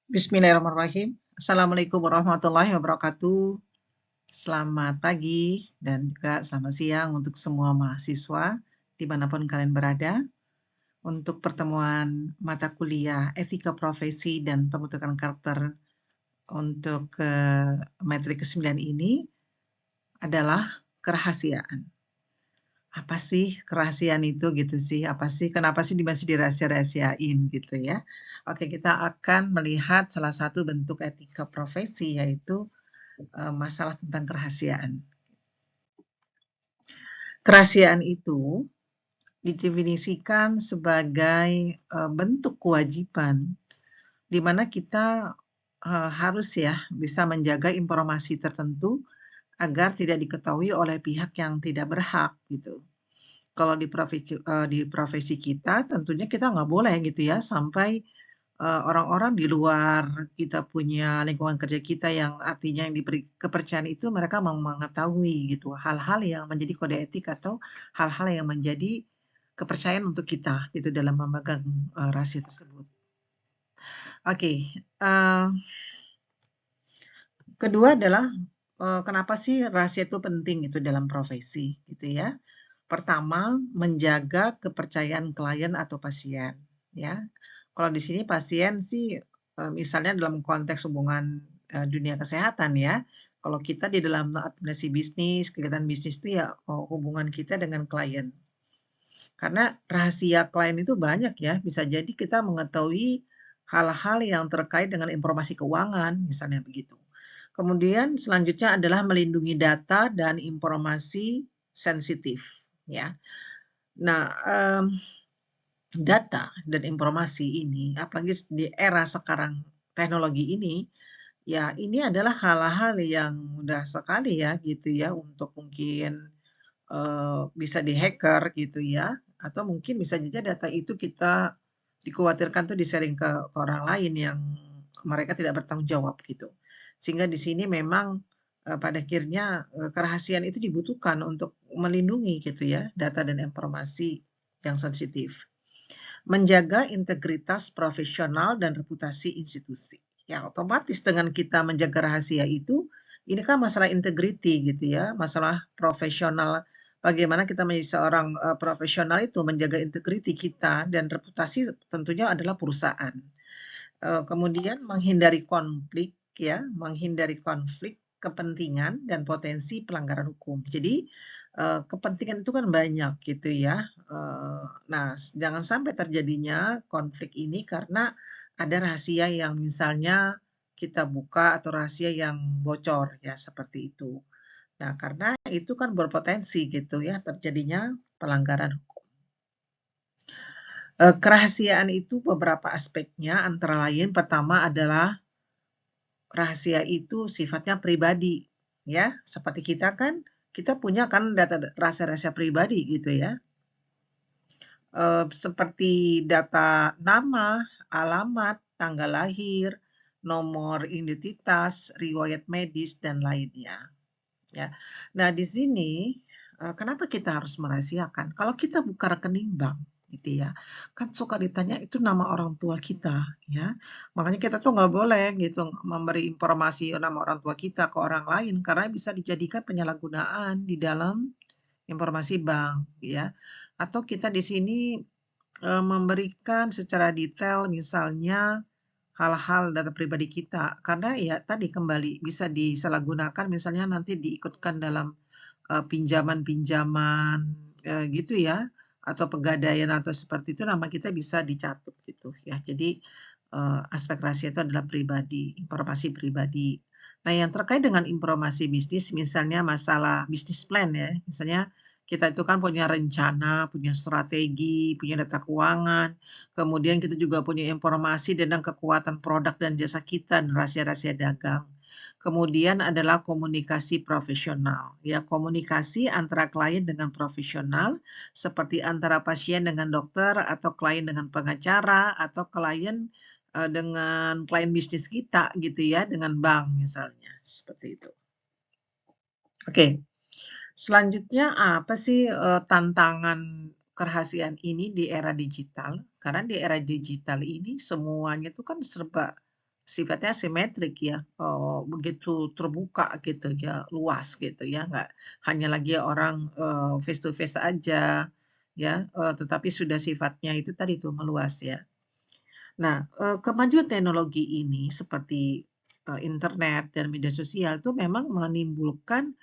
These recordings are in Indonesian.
Bismillahirrahmanirrahim. Assalamualaikum warahmatullahi wabarakatuh. Selamat pagi dan juga selamat siang untuk semua mahasiswa dimanapun kalian berada. Untuk pertemuan mata kuliah Etika Profesi dan Pembentukan Karakter untuk materi ke-9 ini adalah kerahasiaan. Apa sih kerahasiaan itu gitu sih? Kenapa sih masih dirahasia-rahasiain gitu ya? Oke, kita akan melihat salah satu bentuk etika profesi yaitu masalah tentang kerahasiaan. Kerahasiaan itu didefinisikan sebagai bentuk kewajiban di mana kita harus ya bisa menjaga informasi tertentu agar tidak diketahui oleh pihak yang tidak berhak gitu. Kalau di profesi kita tentunya kita nggak boleh gitu ya sampai orang-orang di luar kita punya lingkungan kerja kita yang artinya yang diberi kepercayaan itu mereka mau mengetahui gitu hal-hal yang menjadi kode etik atau hal-hal yang menjadi kepercayaan untuk kita gitu dalam memegang rahasia tersebut. Oke, kedua adalah kenapa sih rahasia itu penting itu dalam profesi gitu ya. Pertama, menjaga kepercayaan klien atau pasien ya. Kalau di sini pasien sih misalnya dalam konteks hubungan dunia kesehatan ya. Kalau kita di dalam administrasi bisnis, kegiatan bisnis itu ya hubungan kita dengan klien. Karena rahasia klien itu banyak ya, bisa jadi kita mengetahui hal-hal yang terkait dengan informasi keuangan, misalnya begitu. Kemudian selanjutnya adalah melindungi data dan informasi sensitif ya. Nah, data dan informasi ini, apalagi di era sekarang teknologi ini, ya ini adalah hal-hal yang mudah sekali ya gitu ya untuk mungkin bisa di-hacker gitu ya, atau mungkin bisa juga data itu kita dikhawatirkan tuh di-sharing ke orang lain yang mereka tidak bertanggung jawab gitu. Sehingga di sini memang pada akhirnya kerahasiaan itu dibutuhkan untuk melindungi gitu ya data dan informasi yang sensitif. Menjaga integritas profesional dan reputasi institusi. Ya, otomatis dengan kita menjaga rahasia itu, ini kan masalah integriti gitu ya, masalah profesional. Bagaimana kita menjadi seorang profesional itu menjaga integriti kita dan reputasi tentunya adalah perusahaan. Kemudian menghindari konflik ya, menghindari konflik kepentingan dan potensi pelanggaran hukum. Jadi kepentingan itu kan banyak gitu ya. Nah, jangan sampai terjadinya konflik ini karena ada rahasia yang misalnya kita buka atau rahasia yang bocor ya seperti itu. Nah, karena itu kan berpotensi gitu ya terjadinya pelanggaran hukum. Kerahasiaan itu beberapa aspeknya antara lain pertama adalah rahasia itu sifatnya pribadi ya. Seperti kita kan kita punya kan data rahasia-rahasia pribadi gitu ya. Seperti data nama, alamat, tanggal lahir, nomor identitas, riwayat medis dan lainnya ya. Nah, di sini kenapa kita harus merahasiakan? Kalau kita buka rekening bank gitu ya, kan suka ditanya itu nama orang tua kita ya. Makanya kita tuh nggak boleh gitu memberi informasi nama orang tua kita ke orang lain karena bisa dijadikan penyalahgunaan di dalam informasi bank ya. Atau kita di sini memberikan secara detail misalnya hal-hal data pribadi kita karena ya tadi kembali bisa disalahgunakan misalnya nanti diikutkan dalam pinjaman-pinjaman, gitu ya, atau pegadaian atau seperti itu nama kita bisa dicatut gitu ya. Jadi, aspek rahasia itu adalah pribadi, informasi pribadi. Nah, yang terkait dengan informasi bisnis misalnya masalah bisnis plan ya, misalnya kita itu kan punya rencana, punya strategi, punya data keuangan, kemudian kita juga punya informasi tentang kekuatan produk dan jasa kita dan rahasia-rahasia dagang. Kemudian adalah komunikasi profesional, ya komunikasi antara klien dengan profesional, seperti antara pasien dengan dokter, atau klien dengan pengacara, atau klien dengan klien bisnis kita gitu ya, dengan bank misalnya, seperti itu. Oke, selanjutnya apa sih tantangan kerahasiaan ini di era digital? Karena di era digital ini semuanya itu kan serba sifatnya simetrik ya, begitu terbuka gitu ya, luas gitu ya, nggak hanya lagi orang, face to face aja ya, tetapi sudah sifatnya itu tadi tuh meluas ya. Nah, kemajuan teknologi ini seperti, internet dan media sosial itu memang menimbulkan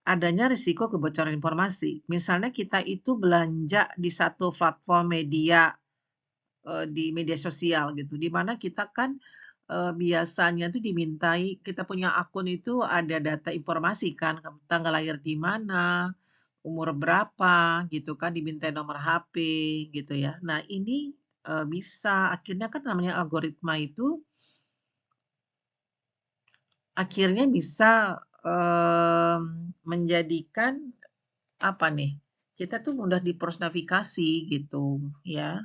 adanya risiko kebocoran informasi. Misalnya kita itu belanja di satu platform media, di media sosial gitu, di mana kita kan, biasanya tuh dimintai kita punya akun itu ada data informasi kan, tanggal lahir di mana, umur berapa gitu kan, dimintai nomor HP gitu ya. Nah ini, bisa akhirnya kan namanya algoritma itu akhirnya bisa, menjadikan apa nih, kita tuh mudah dipersonifikasi gitu ya,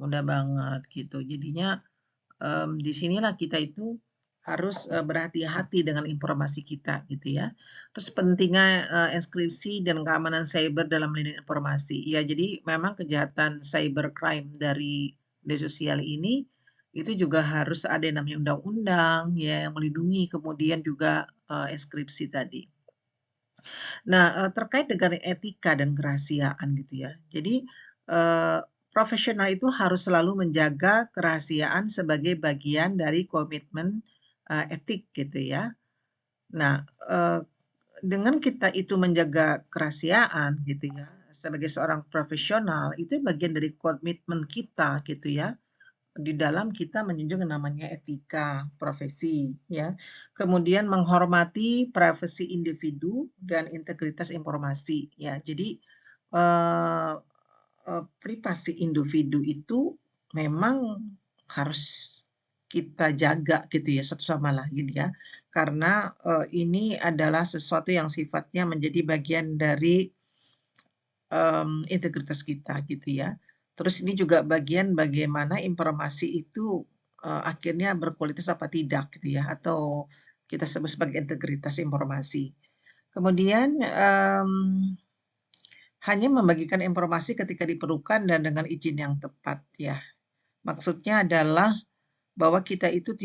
mudah banget gitu. Jadinya di sinilah kita itu harus, berhati-hati dengan informasi kita gitu ya. Terus pentingnya, enkripsi dan keamanan cyber dalam melindungi informasi. Ya jadi memang kejahatan cybercrime dari media sosial ini, itu juga harus ada yang namanya undang-undang ya yang melindungi, kemudian juga, enkripsi tadi. Nah, terkait dengan etika dan kerahasiaan gitu ya. Jadi, profesional itu harus selalu menjaga kerahasiaan sebagai bagian dari komitmen, etik gitu ya. Nah, dengan kita itu menjaga kerahasiaan gitu ya, sebagai seorang profesional, itu bagian dari komitmen kita gitu ya, di dalam kita menjunjung yang namanya etika profesi ya. Kemudian menghormati privasi individu dan integritas informasi ya. Jadi, eee privasi individu itu memang harus kita jaga gitu ya satu sama lain ya. Karena, ini adalah sesuatu yang sifatnya menjadi bagian dari integritas kita gitu ya. Terus ini juga bagian bagaimana informasi itu, akhirnya berkualitas apa tidak gitu ya, atau kita sebut sebagai integritas informasi. Kemudian, hanya membagikan informasi ketika diperlukan dan dengan izin yang tepat ya. Maksudnya adalah bahwa kita itu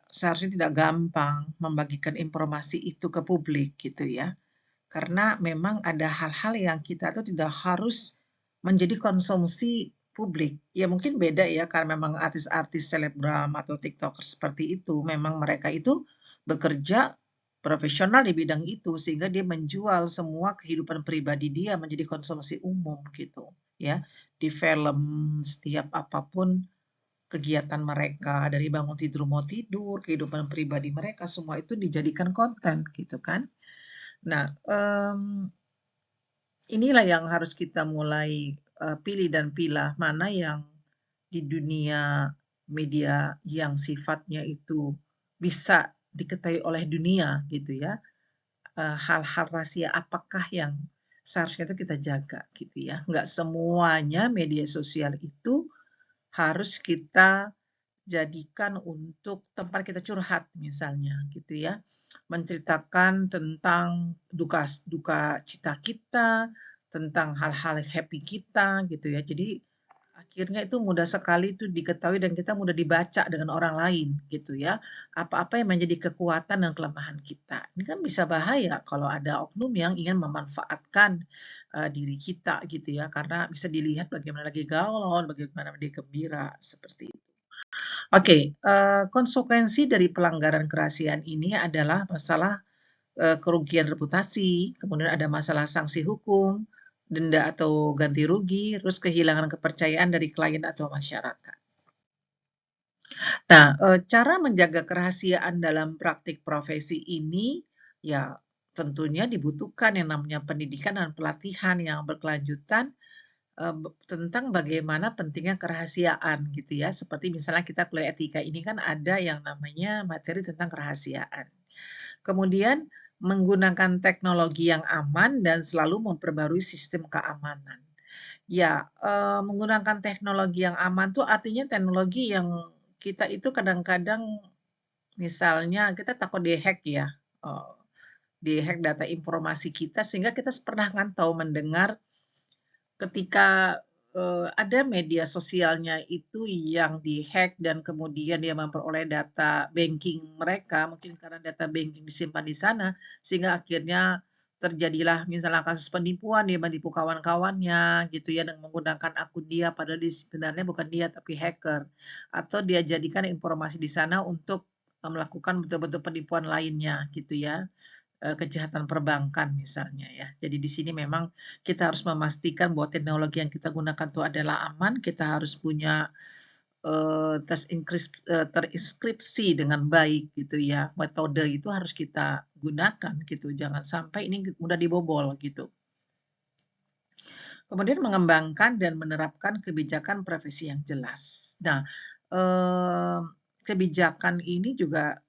seharusnya tidak gampang membagikan informasi itu ke publik gitu ya. Karena memang ada hal-hal yang kita tuh tidak harus menjadi konsumsi publik. Ya mungkin beda ya karena memang artis-artis selebgram atau tiktoker seperti itu, memang mereka itu bekerja profesional di bidang itu sehingga dia menjual semua kehidupan pribadi dia menjadi konsumsi umum gitu ya. Di film, setiap apapun kegiatan mereka, dari bangun tidur mau tidur, kehidupan pribadi mereka semua itu dijadikan konten gitu kan. Nah, inilah yang harus kita mulai, pilih dan pilah, mana yang di dunia media yang sifatnya itu bisa diketahui oleh dunia gitu ya, hal-hal rahasia apakah yang seharusnya itu kita jaga gitu ya. Nggak semuanya media sosial itu harus kita jadikan untuk tempat kita curhat misalnya gitu ya. Menceritakan tentang duka cita kita, tentang hal-hal happy kita gitu ya. Jadi akhirnya itu mudah sekali itu diketahui dan kita mudah dibaca dengan orang lain gitu ya. Apa-apa yang menjadi kekuatan dan kelemahan kita. Ini kan bisa bahaya kalau ada oknum yang ingin memanfaatkan, diri kita gitu ya, karena bisa dilihat bagaimana lagi galau, bagaimana dia gembira, seperti itu. Oke, konsekuensi dari pelanggaran kerahasiaan ini adalah masalah, kerugian reputasi, kemudian ada masalah sanksi hukum, denda atau ganti rugi, terus kehilangan kepercayaan dari klien atau masyarakat. Nah, cara menjaga kerahasiaan dalam praktik profesi ini, ya tentunya dibutuhkan yang namanya pendidikan dan pelatihan yang berkelanjutan, tentang bagaimana pentingnya kerahasiaan gitu ya. Seperti misalnya kita kuliah etika ini kan ada yang namanya materi tentang kerahasiaan. Kemudian menggunakan teknologi yang aman dan selalu memperbarui sistem keamanan. Ya, menggunakan teknologi yang aman tuh artinya teknologi yang kita itu kadang-kadang misalnya kita takut di-hack ya, eee, di-hack data informasi kita sehingga kita pernah kan tahu mendengar ketika, ada media sosialnya itu yang di-hack dan kemudian dia memperoleh data banking mereka, mungkin karena data banking disimpan di sana, sehingga akhirnya terjadilah misalnya kasus penipuan, dia menipu kawan-kawannya gitu ya, dengan menggunakan akun dia, padahal sebenarnya bukan dia tapi hacker. Atau dia jadikan informasi di sana untuk, melakukan bentuk-bentuk penipuan lainnya gitu ya. Kejahatan perbankan misalnya ya. Jadi di sini memang kita harus memastikan bahwa teknologi yang kita gunakan itu adalah aman, kita harus punya, terinskripsi dengan baik gitu ya. Metode itu harus kita gunakan gitu, jangan sampai ini mudah dibobol gitu. Kemudian mengembangkan dan menerapkan kebijakan privasi yang jelas. Nah, kebijakan ini juga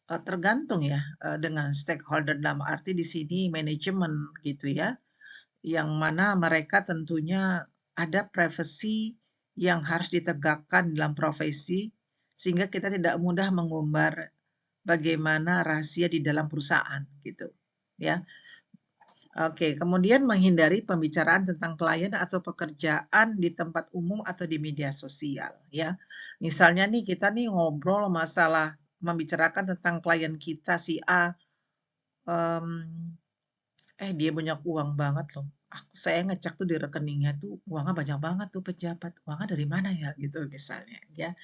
tergantung ya, dengan stakeholder dalam arti di sini manajemen gitu ya, yang mana mereka tentunya ada privasi yang harus ditegakkan dalam profesi, sehingga kita tidak mudah mengumbar bagaimana rahasia di dalam perusahaan gitu, ya. Oke, kemudian menghindari pembicaraan tentang klien atau pekerjaan di tempat umum atau di media sosial ya. Misalnya nih kita nih ngobrol masalah membicarakan tentang klien kita si A, mmm, dia banyak uang banget loh. Saya ngecek tuh di rekeningnya tuh uangnya banyak banget tuh pejabat, uangnya dari mana ya gitu misalnya ya.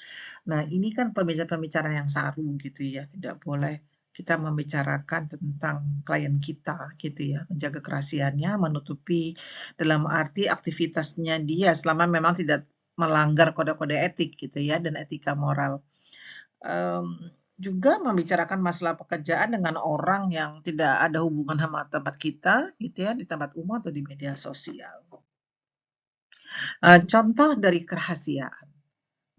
Nah, ini kan pembicaraan-pembicaraan yang saru gitu ya, tidak boleh kita membicarakan tentang klien kita gitu ya, menjaga kerahasiaannya, menutupi dalam arti aktivitasnya dia selama memang tidak melanggar kode-kode etik gitu ya dan etika moral. Juga membicarakan masalah pekerjaan dengan orang yang tidak ada hubungan sama tempat kita gitu ya, di tempat umum atau di media sosial. Contoh dari kerahasiaan.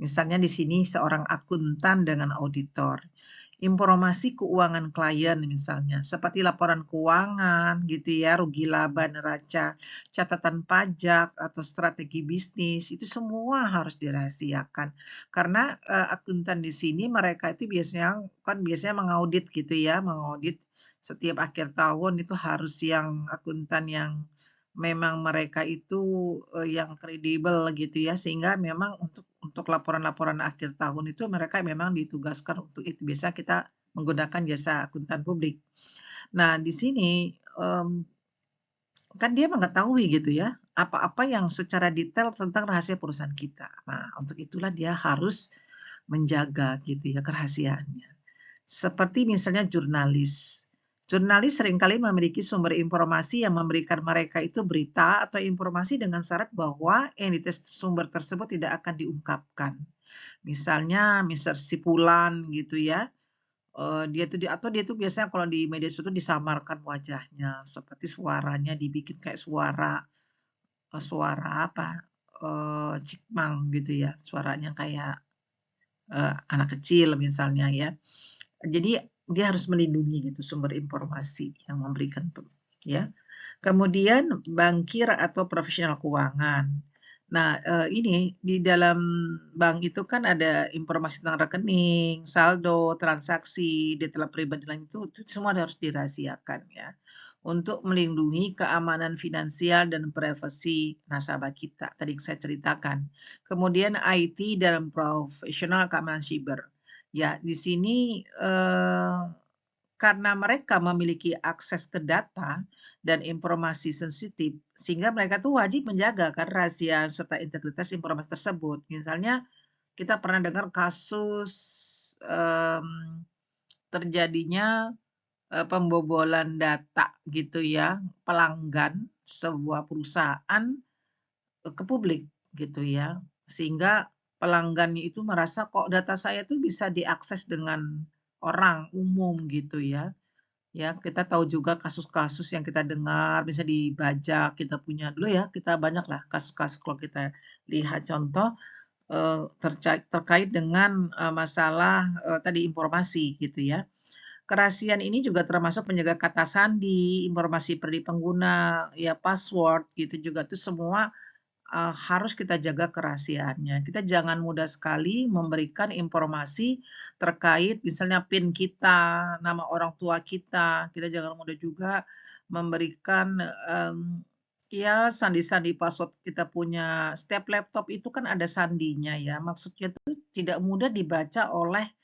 Misalnya di sini seorang akuntan dengan auditor. Informasi keuangan klien misalnya, seperti laporan keuangan gitu ya, rugi laba neraca, catatan pajak atau strategi bisnis, itu semua harus dirahasiakan. Karena akuntan di sini mereka itu biasanya mengaudit gitu ya, mengaudit setiap akhir tahun itu harus yang akuntan yang memang mereka itu, yang kredibel gitu ya, sehingga memang untuk laporan-laporan akhir tahun itu mereka memang ditugaskan untuk itu, biasa kita menggunakan jasa akuntan publik. Nah di sini, kan dia mengetahui gitu ya, apa-apa yang secara detail tentang rahasia perusahaan kita. Nah untuk itulah dia harus menjaga gitu ya kerahasiaannya. Seperti misalnya jurnalis. Jurnalis seringkali memiliki sumber informasi yang memberikan mereka itu berita atau informasi dengan syarat bahwa entitas sumber tersebut tidak akan diungkapkan. Misalnya, Mister Sipulan gitu ya, dia tuh biasanya kalau di media sosial tuh disamarkan wajahnya, seperti suaranya dibikin kayak suara apa, Cikmang gitu ya, suaranya kayak, anak kecil misalnya ya. Jadi dia harus melindungi gitu sumber informasi yang memberikan ya. Kemudian bankir atau profesional keuangan. Nah, ini di dalam bank itu kan ada informasi tentang rekening, saldo, transaksi, detail pribadi lain itu semua harus dirahasiakan ya. Untuk melindungi keamanan finansial dan privasi nasabah kita, tadi saya ceritakan. Kemudian IT dalam profesional keamanan siber. Ya, di sini, karena mereka memiliki akses ke data dan informasi sensitif, sehingga mereka tuh wajib menjaga kan rahasia serta integritas informasi tersebut. Misalnya kita pernah dengar kasus, mmm, terjadinya, pembobolan data gitu ya, pelanggan sebuah perusahaan, ke publik gitu ya. Sehingga pelanggannya itu merasa kok data saya tuh bisa diakses dengan orang umum gitu ya. Ya, kita tahu juga kasus-kasus yang kita dengar bisa dibajak, kita punya dulu ya, kita banyaklah kasus-kasus kalau kita lihat contoh, terkait dengan, masalah, tadi informasi gitu ya. Kerahasiaan ini juga termasuk menjaga kata sandi, informasi pribadi pengguna, ya password gitu juga tuh semua harus kita jaga kerahasiaannya. Kita jangan mudah sekali memberikan informasi terkait misalnya PIN kita, nama orang tua kita. Kita jangan mudah juga memberikan, Ya, sandi-sandi password kita punya setiap laptop itu kan ada sandinya ya, maksudnya tuh tidak mudah dibaca oleh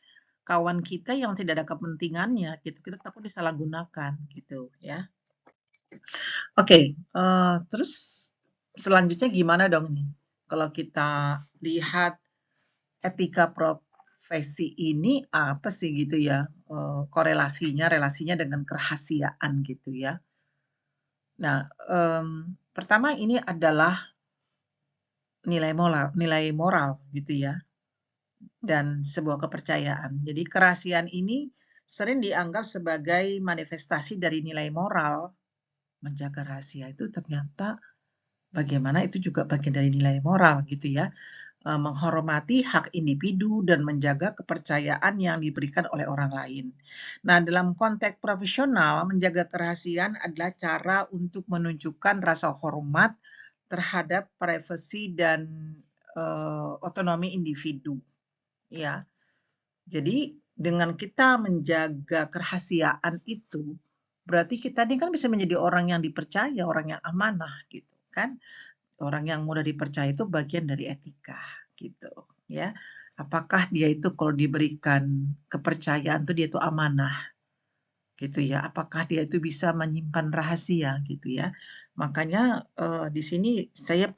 kawan kita yang tidak ada kepentingannya gitu, kita takut disalahgunakan gitu ya. Oke, terus selanjutnya gimana dong nih, kalau kita lihat etika profesi ini apa sih gitu ya, korelasinya, relasinya dengan kerahasiaan gitu ya. Nah, pertama ini adalah nilai moral gitu ya, dan sebuah kepercayaan. Jadi kerahasiaan ini sering dianggap sebagai manifestasi dari nilai moral. Menjaga rahasia itu ternyata bagaimana itu juga bagian dari nilai moral gitu ya. Menghormati hak individu dan menjaga kepercayaan yang diberikan oleh orang lain. Nah, dalam konteks profesional, menjaga kerahasiaan adalah cara untuk menunjukkan rasa hormat terhadap privasi dan otonomi individu, ya. Jadi dengan kita menjaga kerahasiaan itu, berarti kita ini kan bisa menjadi orang yang dipercaya, orang yang amanah gitu kan. Orang yang mudah dipercaya itu bagian dari etika gitu ya. Apakah dia itu kalau diberikan kepercayaan tuh dia itu amanah gitu ya. Apakah dia itu bisa menyimpan rahasia gitu ya. Makanya di sini saya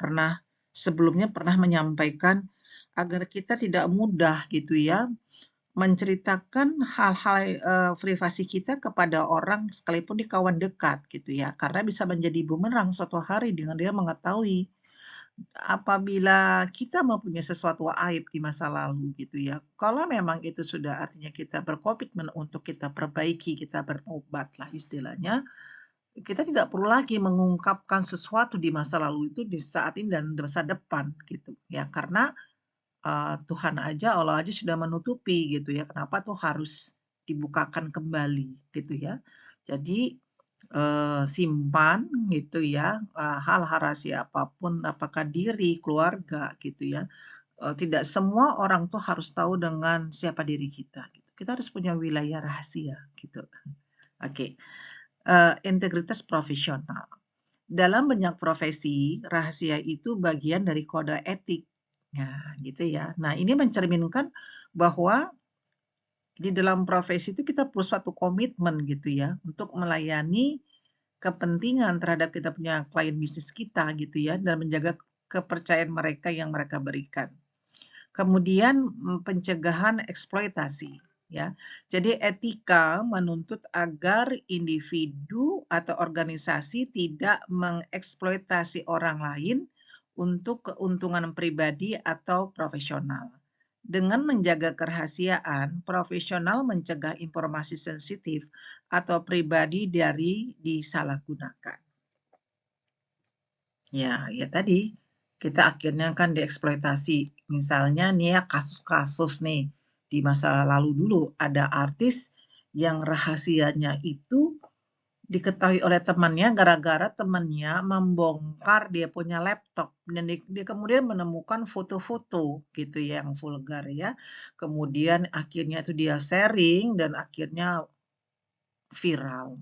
sebelumnya pernah menyampaikan agar kita tidak mudah gitu ya menceritakan hal-hal privasi kita kepada orang sekalipun di kawan dekat gitu ya. Karena bisa menjadi bumerang suatu hari dengan dia mengetahui apabila kita mempunyai sesuatu aib di masa lalu gitu ya, kalau memang itu sudah artinya kita berkomitmen untuk kita perbaiki, kita bertobat lah istilahnya, kita tidak perlu lagi mengungkapkan sesuatu di masa lalu itu di saat ini dan masa depan gitu ya. Karena Tuhan aja, Allah aja sudah menutupi gitu ya, kenapa tuh harus dibukakan kembali gitu ya. Jadi simpan gitu ya, hal rahasia apapun, apakah diri, keluarga gitu ya. Tidak semua orang tuh harus tahu dengan siapa diri kita gitu. Kita harus punya wilayah rahasia gitu. Oke, integritas profesional. Dalam banyak profesi, rahasia itu bagian dari kode etik. Nah, gitu ya. Nah, ini mencerminkan bahwa di dalam profesi itu kita perlu suatu komitmen gitu ya untuk melayani kepentingan terhadap kita punya klien bisnis kita gitu ya dan menjaga kepercayaan mereka yang mereka berikan. Kemudian pencegahan eksploitasi ya. Jadi etika menuntut agar individu atau organisasi tidak mengeksploitasi orang lain untuk keuntungan pribadi atau profesional. Dengan menjaga kerahasiaan, profesional mencegah informasi sensitif atau pribadi dari disalahgunakan. Ya tadi, kita akhirnya kan dieksploitasi. Misalnya nih ya kasus-kasus nih, di masa lalu dulu ada artis yang rahasianya itu diketahui oleh temannya gara-gara temannya membongkar dia punya laptop dan dia kemudian menemukan foto-foto gitu ya yang vulgar ya. Kemudian akhirnya itu dia sharing dan akhirnya viral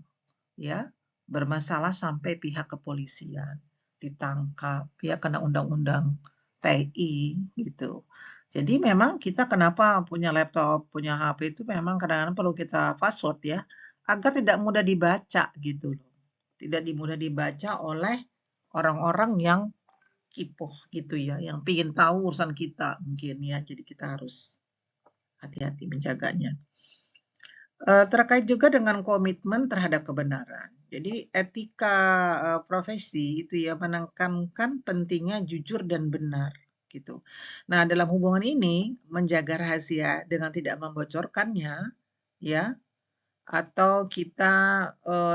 ya, bermasalah sampai pihak kepolisian ditangkap ya kena undang-undang TI gitu. Jadi memang kita kenapa punya laptop, punya HP itu memang kadang-kadang perlu kita password ya, agar tidak mudah dibaca gitu loh. Tidak mudah dibaca oleh orang-orang yang kipoh gitu ya, yang ingin tahu urusan kita mungkin ya. Jadi kita harus hati-hati menjaganya. Terkait juga dengan komitmen terhadap kebenaran. Jadi etika, profesi itu ya menekankan pentingnya jujur dan benar, gitu. Nah, dalam hubungan ini menjaga rahasia dengan tidak membocorkannya, ya, atau kita,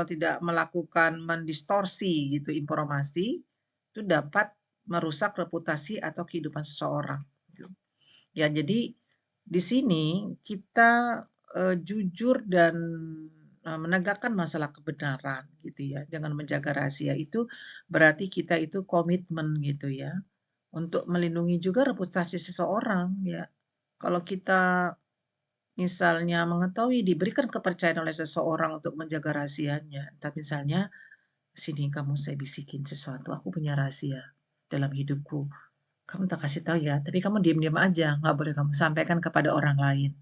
tidak melakukan mendistorsi gitu informasi, itu dapat merusak reputasi atau kehidupan seseorang, gitu. Ya, jadi di sini kita, jujur dan, menegakkan masalah kebenaran gitu ya, dengan menjaga rahasia itu berarti kita itu komitmen gitu ya, untuk melindungi juga reputasi seseorang ya. Kalau kita misalnya mengetahui diberikan kepercayaan oleh seseorang untuk menjaga rahasianya, tapi misalnya Sini kamu saya bisikin sesuatu, aku punya rahasia dalam hidupku. Kamu tak kasih tahu ya, tapi kamu diam-diam aja, nggak boleh kamu sampaikan kepada orang lain.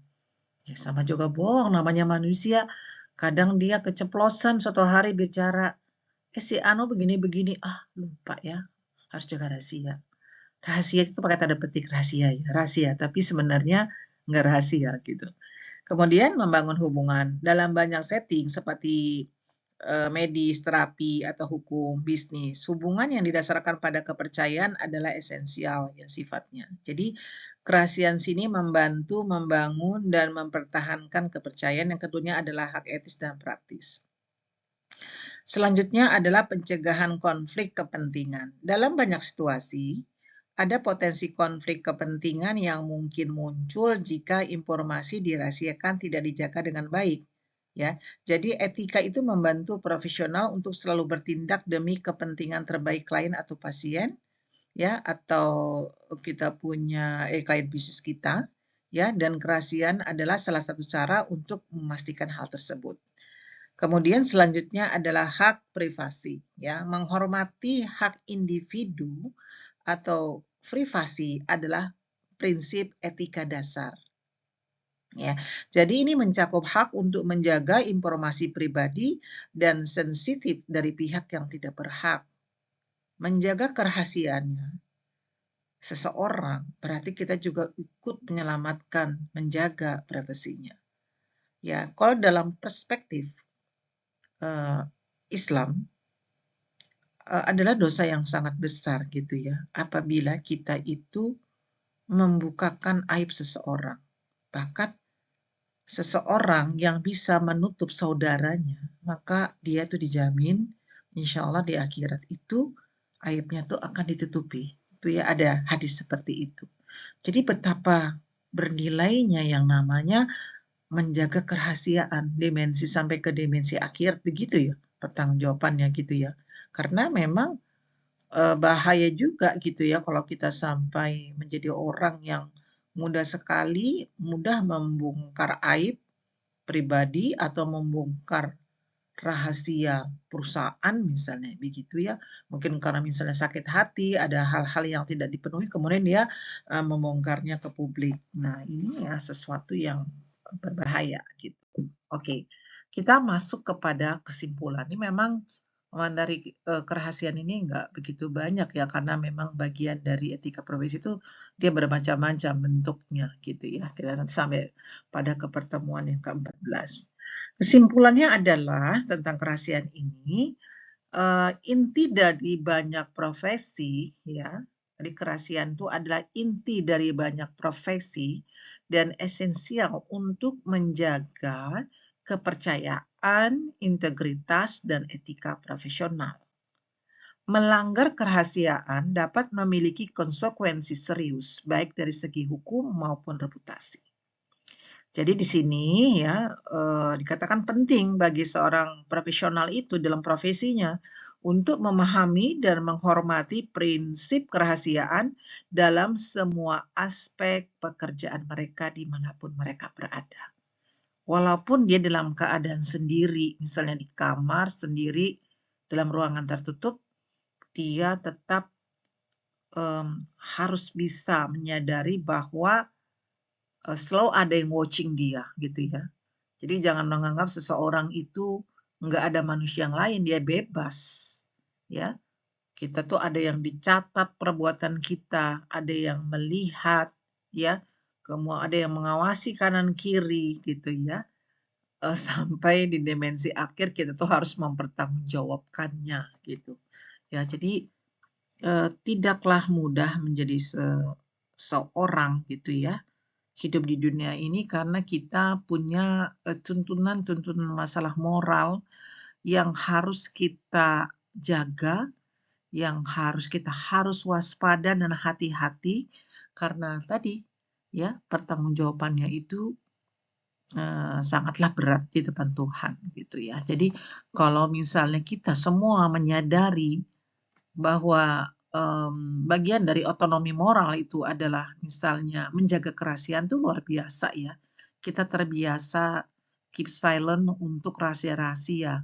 Ya sama juga bohong, namanya manusia. Kadang dia keceplosan suatu hari bicara, si Anu begini-begini, lupa ya, harus jaga rahasia. Rahasia itu pakai tanda petik rahasia ya, rahasia, tapi sebenarnya nggak rahasia gitu. Kemudian membangun hubungan dalam banyak setting seperti medis, terapi, atau hukum, bisnis. Hubungan yang didasarkan pada kepercayaan adalah esensial ya sifatnya. Jadi kerahasiaan sini membantu membangun dan mempertahankan kepercayaan. Yang keduanya adalah hak etis dan praktis. Selanjutnya adalah pencegahan konflik kepentingan. Dalam banyak situasi, ada potensi konflik kepentingan yang mungkin muncul jika informasi dirahasiakan tidak dijaga dengan baik. Ya, jadi etika itu membantu profesional untuk selalu bertindak demi kepentingan terbaik klien atau pasien, ya, atau kita punya klien bisnis kita, ya, dan kerahasiaan adalah salah satu cara untuk memastikan hal tersebut. Kemudian selanjutnya adalah hak privasi, ya, menghormati hak individu atau privasi adalah prinsip etika dasar. Ya, jadi ini mencakup hak untuk menjaga informasi pribadi dan sensitif dari pihak yang tidak berhak. Menjaga kerahasiaannya seseorang berarti kita juga ikut menyelamatkan, menjaga privasinya. Ya, kalau dalam perspektif Islam adalah dosa yang sangat besar gitu ya, apabila kita itu membukakan aib seseorang. Bahkan seseorang yang bisa menutup saudaranya, maka dia itu dijamin, insya Allah di akhirat itu aibnya tuh akan ditutupi. Itu ya ada hadis seperti itu. Jadi betapa bernilainya yang namanya menjaga kerahasiaan dimensi sampai ke dimensi akhir begitu ya pertanggungjawabannya gitu ya. Karena memang bahaya juga gitu ya kalau kita sampai menjadi orang yang mudah membongkar aib pribadi atau membongkar rahasia perusahaan misalnya begitu ya. Mungkin karena misalnya sakit hati, ada hal-hal yang tidak dipenuhi kemudian dia membongkarnya ke publik. Nah, ini ya sesuatu yang berbahaya gitu. Oke. Kita masuk kepada kesimpulan. Ini memang dari kerahasiaan ini nggak begitu banyak ya karena memang bagian dari etika profesi itu dia bermacam-macam bentuknya gitu ya. Kita nanti sampai pada pertemuan yang ke-14. Kesimpulannya adalah tentang kerahasiaan ini, inti dari banyak profesi ya, dari kerahasiaan itu adalah inti dari banyak profesi dan esensial untuk menjaga kepercayaan, integritas, dan etika profesional. Melanggar kerahasiaan dapat memiliki konsekuensi serius, baik dari segi hukum maupun reputasi. Jadi di sini ya dikatakan penting bagi seorang profesional itu dalam profesinya untuk memahami dan menghormati prinsip kerahasiaan dalam semua aspek pekerjaan mereka dimanapun mereka berada. Walaupun dia dalam keadaan sendiri, misalnya di kamar sendiri dalam ruangan tertutup, dia tetap harus bisa menyadari bahwa selalu ada yang watching dia gitu ya. Jadi jangan menganggap seseorang itu nggak ada manusia yang lain, dia bebas. Ya, kita tuh ada yang dicatat perbuatan kita, ada yang melihat, ya, kemudian ada yang mengawasi kanan kiri gitu ya. Sampai di dimensi akhir kita tuh harus mempertanggungjawabkannya gitu. Ya, jadi tidaklah mudah menjadi seorang gitu ya. Hidup di dunia ini karena kita punya tuntunan-tuntunan masalah moral yang harus kita jaga, yang kita harus waspada dan hati-hati karena tadi ya pertanggungjawabannya itu sangatlah berat di depan Tuhan gitu ya. Jadi kalau misalnya kita semua menyadari bahwa bagian dari otonomi moral itu adalah misalnya menjaga kerahasiaan itu luar biasa ya. Kita terbiasa keep silent untuk rahasia-rahasia.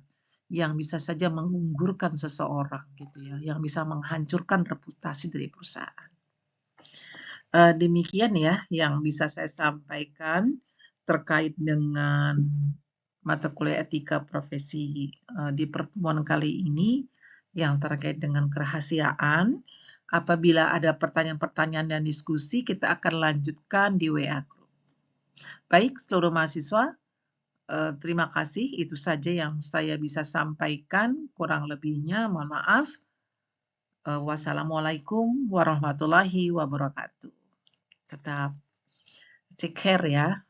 yang bisa saja mengunggurkan seseorang gitu ya, yang bisa menghancurkan reputasi dari perusahaan. Demikian ya yang bisa saya sampaikan terkait dengan mata kuliah etika profesi di pertemuan kali ini yang terkait dengan kerahasiaan. Apabila ada pertanyaan-pertanyaan dan diskusi, kita akan lanjutkan di WA Group. Baik, seluruh mahasiswa, terima kasih. Itu saja yang saya bisa sampaikan. Kurang lebihnya, mohon maaf. Wassalamualaikum warahmatullahi wabarakatuh. Tetap take care ya.